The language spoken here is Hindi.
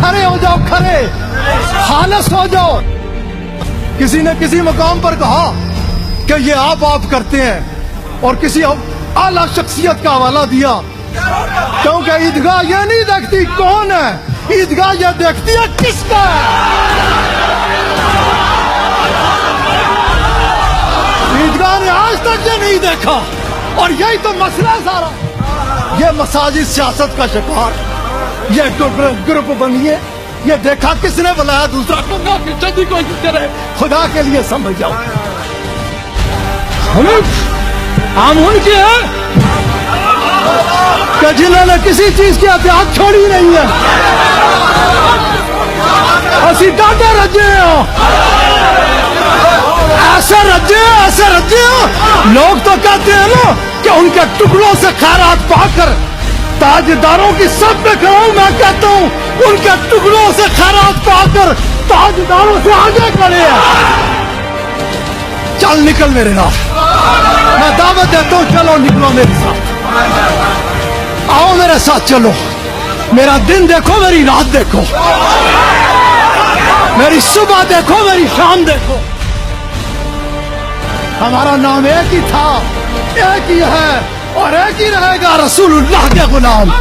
खड़े हो जाओ, खड़े खालस हो जाओ। किसी ने किसी मकाम पर कहा कि ये आप करते हैं और किसी आला शख्सियत का हवाला दिया, क्योंकि ईदगाह ये नहीं देखती कौन है, ईदगाह ये देखती है किसका है। ईदगाह ने आज तक ये नहीं देखा और यही तो मसला है सारा। ये मसाजिद सियासत का शिकार, ये ग्रुप बनिए, ये देखा किसने बुलाया दूसरा टंगा पीछे की कोशिश करे। खुदा के लिए समझ जाओ, हम उनके हैं कि जिन्होंने किसी चीज की एहतियात छोड़ी नहीं है। असी डाटे रजे हो, ऐसे रजे हो। लोग तो कहते हैं ना कि उनके टुकड़ों से खैरात पाकर ताजदारों की सब पे खड़ा। मैं कहता हूँ उनके टुकड़ों से खैरात पाकर ताजदारों से आगे खड़े हैं। चल निकल मेरे नाथ, मैं दावत देता हूँ, चलो निकलो मेरे साथ, आओ मेरे साथ चलो। मेरा दिन देखो, मेरी रात देखो, मेरी सुबह देखो, मेरी शाम देखो। हमारा नाम एक ही था, एक ही है और एक ही रहेगा, रसूलुल्लाह के गुलाम।